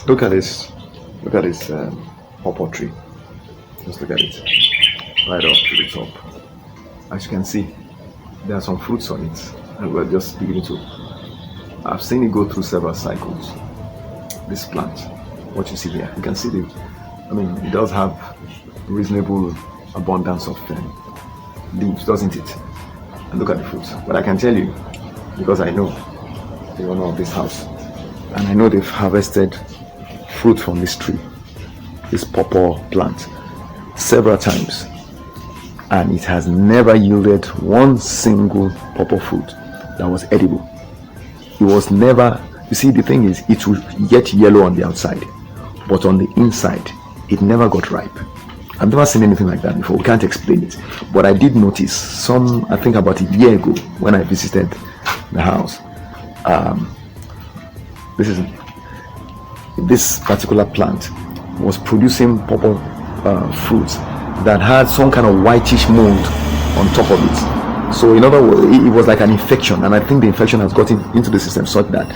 Look at this. Look at this pawpaw tree. Just look at it. Right up to the top. As you can see, there are some fruits on it, and we're just beginning to. I've seen it go through several cycles. This plant, what you see there, you can see it does have reasonable abundance of leaves, doesn't it? And look at the fruits. But I can tell you, because I know the owner of this house, and I know they've harvested fruit from this tree, this pawpaw plant, several times, and it has never yielded one single pawpaw fruit that was edible. It was never. You see, the thing is, it will get yellow on the outside, but on the inside it never got ripe. I've never seen anything like that before. We can't explain it, but I did notice I think about a year ago when I visited the house. This particular plant was producing pawpaw fruits that had some kind of whitish mold on top of it. So in other words, it was like an infection, and I think the infection has gotten into the system such that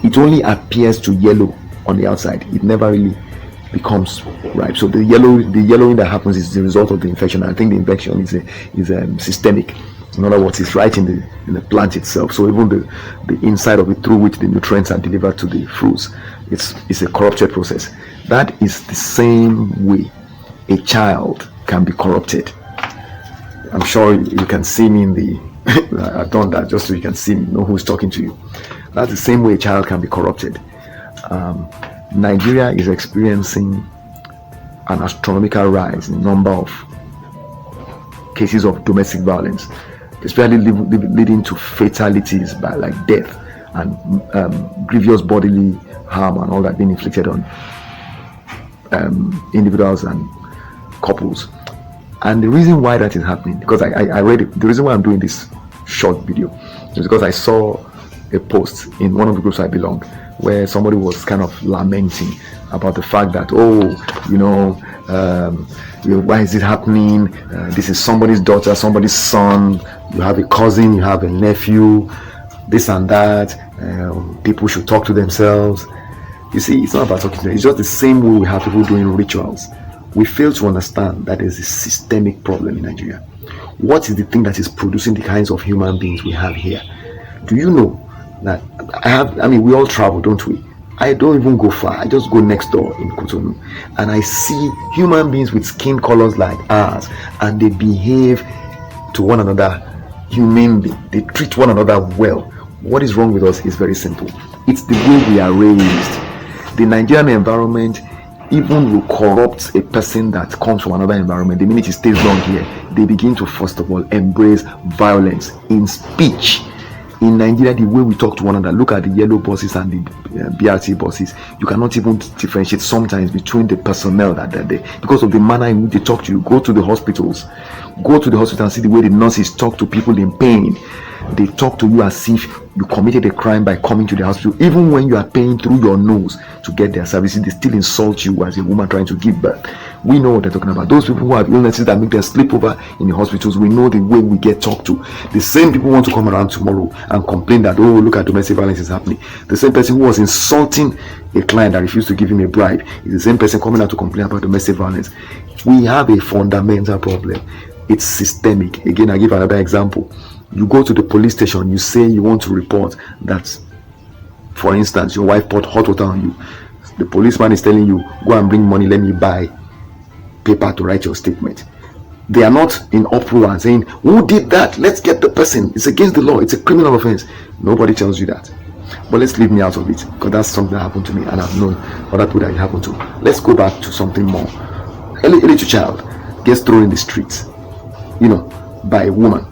it only appears to yellow on the outside. It never really becomes ripe. So the yellowing that happens is the result of the infection. I think the infection is systemic. In other words, it's right in the plant itself. So even the inside of it, through which the nutrients are delivered to the fruits, it's a corrupted process. That is the same way a child can be corrupted. I'm sure you can see me in the I've done that just so you can see me, know who's talking to you. That's the same way a child can be corrupted. Nigeria is experiencing an astronomical rise in the number of cases of domestic violence, especially leading to fatalities by like death and grievous bodily harm and all that being inflicted on individuals and couples. And the reason why that is happening, because I read it, the reason why I'm doing this short video is because I saw a post in one of the groups I belong where somebody was kind of lamenting about the fact that, why is it happening? This is somebody's daughter, somebody's son, you have a cousin, you have a nephew, this and that, people should talk to themselves. You see, it's not about talking to them. It's just the same way we have people doing rituals. We fail to understand that there's a systemic problem in Nigeria. What is the thing that is producing the kinds of human beings we have here? Do you know that we all travel, don't we? I don't even go far. I just go next door in Cotonou, and I see human beings with skin colors like ours, and they behave to one another humanely. They treat one another well. What is wrong with us is very simple. It's the way we are raised. The Nigerian environment even will corrupt a person that comes from another environment. The minute he stays long here, they begin to first of all embrace violence in speech. In Nigeria, the way we talk to one another, look at the yellow buses and the BRT buses, you cannot even differentiate sometimes between the personnel that are there because of the manner in which they talk to you. Go to the hospitals and see the way the nurses talk to people in pain. They talk to you as if you committed a crime by coming to the hospital. Even when you are paying through your nose to get their services, they still insult you as a woman trying to give birth. We know what they're talking about. Those people who have illnesses that make them sleep over in the hospitals, we know the way we get talked to. The same people want to come around tomorrow and complain that, oh, look at domestic violence is happening. The same person who was insulting a client that refused to give him a bride is the same person coming out to complain about domestic violence. We have a fundamental problem. It's systemic. Again, I give another example. You go to the police station, you say you want to report that, for instance, your wife poured hot water on you. The policeman is telling you, go and bring money, let me buy paper to write your statement. They are not in uproar and saying, who did that? Let's get the person. It's against the law. It's a criminal offense. Nobody tells you that. But let's leave me out of it, because that's something that happened to me, and I've known other people that it happened to. Let's go back to something more. A little child gets thrown in the streets, by a woman.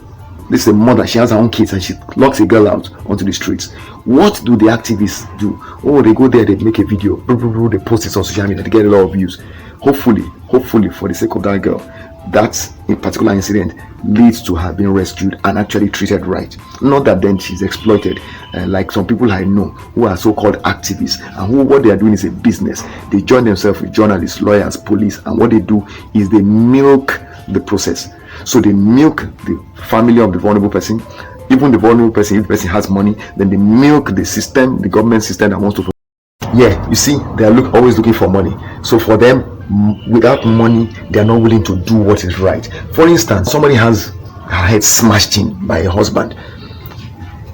This is a mother, she has her own kids and she locks a girl out onto the streets. What do the activists do? Oh, they go there, they make a video, they post it on social media, they get a lot of views. Hopefully, for the sake of that girl, that particular incident leads to her being rescued and actually treated right. Not that then she's exploited, like some people I know who are so-called activists, and who what they are doing is a business. They join themselves with journalists, lawyers, police, and what they do is they milk the process. So they milk the family of the vulnerable person, even the vulnerable person. If the person has money, then they milk the system, the government system that wants to Yeah, you see, they are always looking for money. So for them, without money, they are not willing to do what is right. For instance, somebody has her head smashed in by a husband.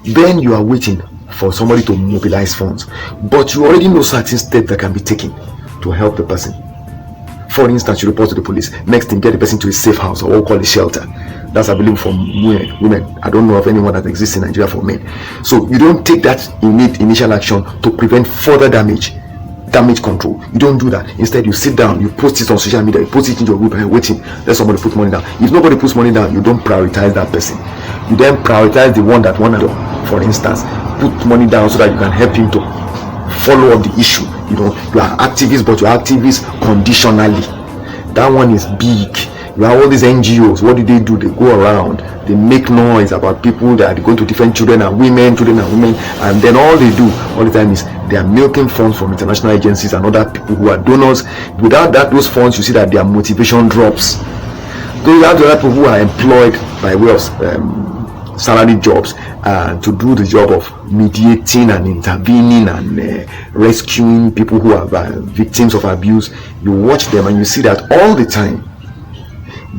Then you are waiting for somebody to mobilize funds, but you already know certain steps that can be taken to help the person. For instance, you report to the police. Next thing, get the person to a safe house, or what we call a shelter. That's, I believe, for women. I don't know of anyone that exists in Nigeria for men. So you don't take that initial action to prevent further damage control. You don't do that. Instead, you sit down, you post it on social media, you post it in your group, and you're waiting. Let somebody put money down. If nobody puts money down, you don't prioritize that person. You then prioritize the one that wanted to, for instance, put money down so that you can help him to follow up the issue. You are activist, but you're activist conditionally. That one is big. You have all these NGOs. What do? They go around, they make noise about people that are going to different children and women, and then all they do all the time is they are milking funds from international agencies and other people who are donors. Without those funds, you see that their motivation drops. So you have the other people who are employed by way of salary jobs to do the job of mediating and intervening and rescuing people who are victims of abuse. You watch them and you see that all the time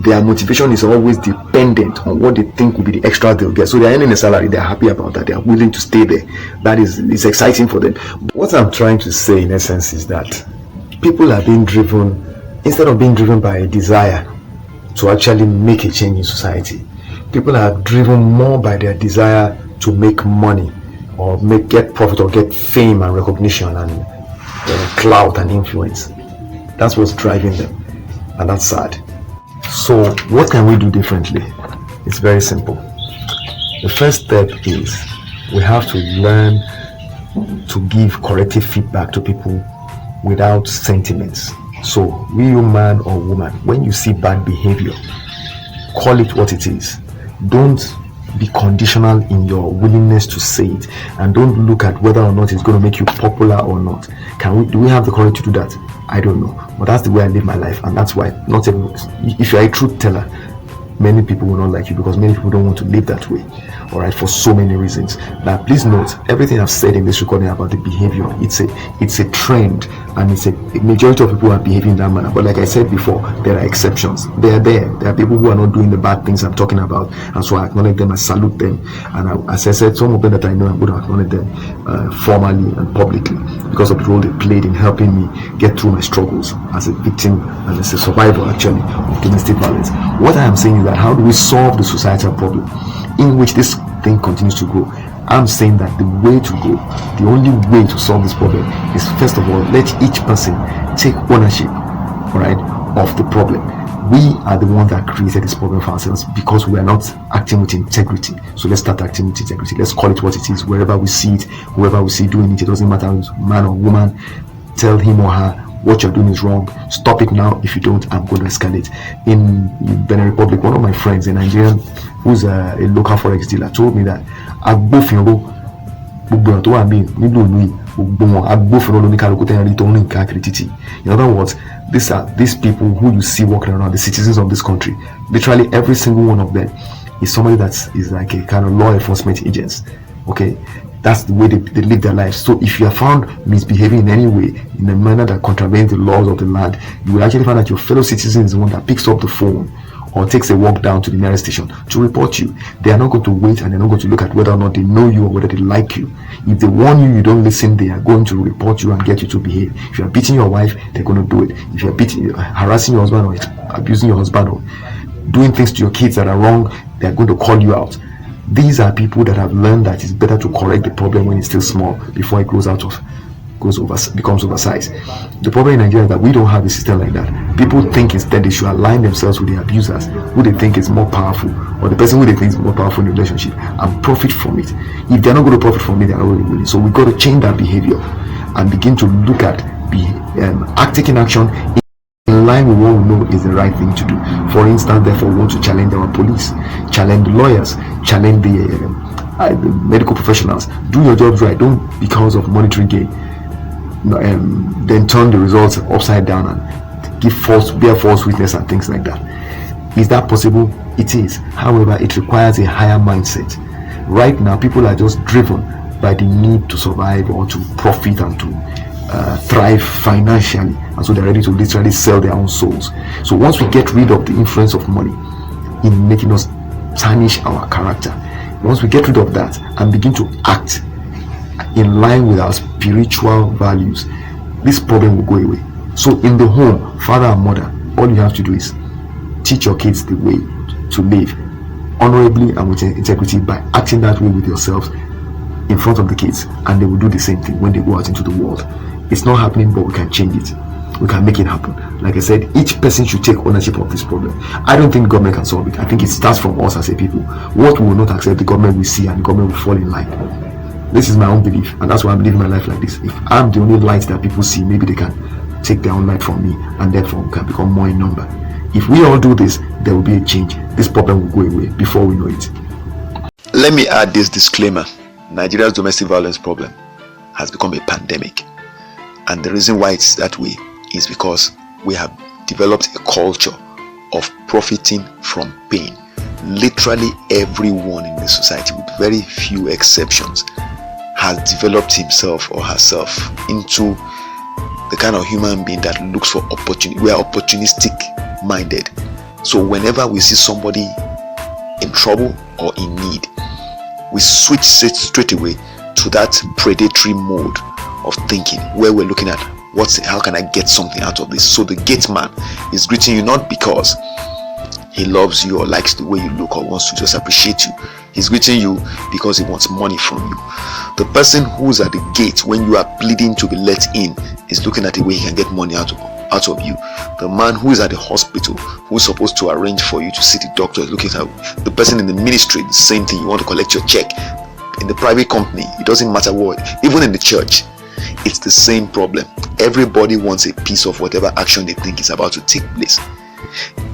their motivation is always dependent on what they think will be the extra they'll get. So they're earning a salary, they're happy about that, they're willing to stay there. It's exciting for them. What I'm trying to say in essence is that people are being driven, instead of being driven by a desire to actually make a change in society, people are driven more by their desire to make money or get profit or get fame and recognition and clout and influence. That's what's driving them, and that's sad. So what can we do differently? It's very simple. The first step is we have to learn to give corrective feedback to people without sentiments. So you man or woman, when you see bad behavior, call it what it is. Don't be conditional in your willingness to say it, and don't look at whether or not it's going to make you popular or not. Do we have the courage to do that? I don't know, but that's the way I live my life, and that's why if you're a truth teller, many people will not like you, because many people don't want to live that way. All right, for so many reasons. Now, please note, everything I've said in this recording about the behavior, it's a trend, and it's a majority of people are behaving in that manner. But like I said before, there are exceptions. They are there. There are people who are not doing the bad things I'm talking about, and so I acknowledge them, I salute them, and as I said, some of them that I know, I'm going to acknowledge them formally and publicly because of the role they played in helping me get through my struggles as a victim and as a survivor, actually, of domestic violence. What I am saying is that how do we solve the societal problem in which this thing continues to grow? I'm saying that the way to go, the only way to solve this problem is, first of all, let each person take ownership, all right, of the problem. We are the ones that created this problem for ourselves because we are not acting with integrity. So let's start acting with integrity. Let's call it what it is. Wherever we see it, whoever we see doing it, it doesn't matter if it's man or woman, tell him or her, what you're doing is wrong. Stop it now. If you don't, I'm going to escalate. In Benin Republic, one of my friends, a Nigerian who's a local forex dealer, told me that in other words, these people who you see walking around, the citizens of this country, literally every single one of them is somebody that is like a kind of law enforcement agents. Okay, that's the way they live their lives. So if you are found misbehaving in any way, in a manner that contravenes the laws of the land, you will actually find that your fellow citizen is the one that picks up the phone or takes a walk down to the nearest station to report you. They are not going to wait, and they're not going to look at whether or not they know you or whether they like you. If they warn you, you don't listen, they are going to report you and get you to behave. If you are beating your wife, they're going to do it. If you are harassing your husband or abusing your husband or doing things to your kids that are wrong, they're going to call you out. These are people that have learned that it's better to correct the problem when it's still small before it becomes oversized. The problem in Nigeria is that we don't have a system like that. People think instead they should align themselves with the abusers, who they think is more powerful, or the person who they think is more powerful in the relationship, and profit from it. If they're not going to profit from it, they're not really willing. So we've got to change that behavior and begin to look at taking action in line with what we know is the right thing to do. For instance, therefore, we want to challenge our police, challenge the lawyers, challenge the medical professionals. Do your jobs right. Don't, because of monetary gain, then turn the results upside down and bear false witness and things like that. Is that possible? It is. However, it requires a higher mindset. Right now, people are just driven by the need to survive or to profit and to thrive financially, and so they're ready to literally sell their own souls. So once we get rid of the influence of money in making us tarnish our character, once we get rid of that and begin to act in line with our spiritual values, this problem will go away. So in the home, father and mother, all you have to do is teach your kids the way to live honorably and with integrity by acting that way with yourselves in front of the kids, and they will do the same thing when they go out into the world. It's not happening, but we can change it. We can make it happen. Like I said, each person should take ownership of this problem. I don't think the government can solve it. I think it starts from us as a people. What we will not accept, the government will see, and the government will fall in line. This is my own belief, and that's why I'm living my life like this. If I'm the only light that people see, maybe they can take their own light from me, and therefore we can become more in number. If we all do this, there will be a change. This problem will go away before we know it. Let me add this disclaimer. Nigeria's domestic violence problem has become a pandemic, and the reason why it's that way is because we have developed a culture of profiting from pain. Literally everyone in the society, with very few exceptions, has developed himself or herself into the kind of human being that looks for opportunity. We are opportunistic minded. So whenever we see somebody in trouble or in need, we switch straight away to that predatory mode of thinking, where we're looking at how can I get something out of this. So the gate man is greeting you not because he loves you or likes the way you look or wants to just appreciate you. He's greeting you because he wants money from you. The person who's at the gate when you are pleading to be let in is looking at the way he can get money out of you. The man who is at the hospital, who's supposed to arrange for you to see the doctor, is looking at the person in the ministry. The same thing. You want to collect your check in the private company. It doesn't matter what. Even in the church, it's the same problem. Everybody wants a piece of whatever action they think is about to take place.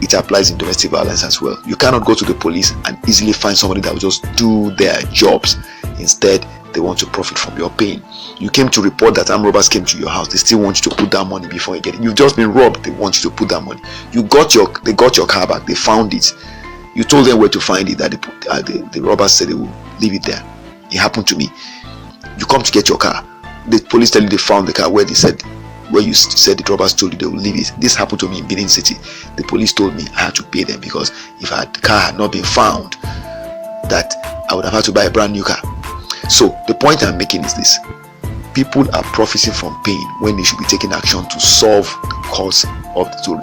It applies in domestic violence as well. You cannot go to the police and easily find somebody that will just do their jobs. Instead, they want to profit from your pain. You came to report that armed robbers came to your house. They still want you to put that money before you get it. You've just been robbed. They want you to put that money. They got your car back. They found it. You told them where to find it. That the robbers said they will leave it there. It happened to me. You come to get your car. The police tell you they found the car where you said the robbers told you they will leave it. This happened to me in Benin City. The police told me I had to pay them because if the car had not been found, that I would have had to buy a brand new car. So the point I'm making is this: people are profiting from pain when they should be taking action to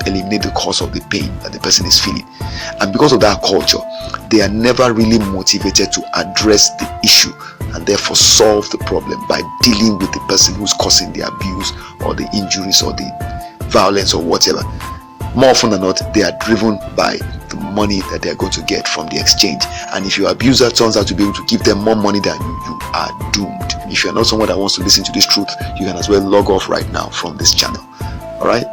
eliminate the cause of the pain that the person is feeling. And because of that culture, they are never really motivated to address the issue and therefore solve the problem by dealing with the person who's causing the abuse or the injuries or the violence or whatever. More often than not, they are driven by the money that they are going to get from the exchange. And if your abuser turns out to be able to give them more money than you are doomed. If you're not someone that wants to listen to this truth, you can as well log off right now from this channel. Alright?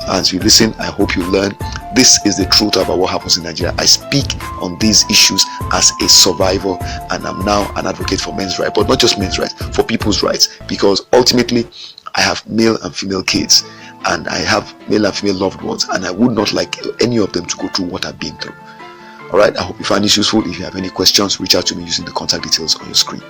As you listen, I hope you learn. This is the truth about what happens in Nigeria. I speak on these issues as a survivor, and I'm now an advocate for men's rights, but not just men's rights, for people's rights, because ultimately I have male and female kids, and I have male and female loved ones, and I would not like any of them to go through what I've been through. Alright, I hope you find this useful. If you have any questions, reach out to me using the contact details on your screen.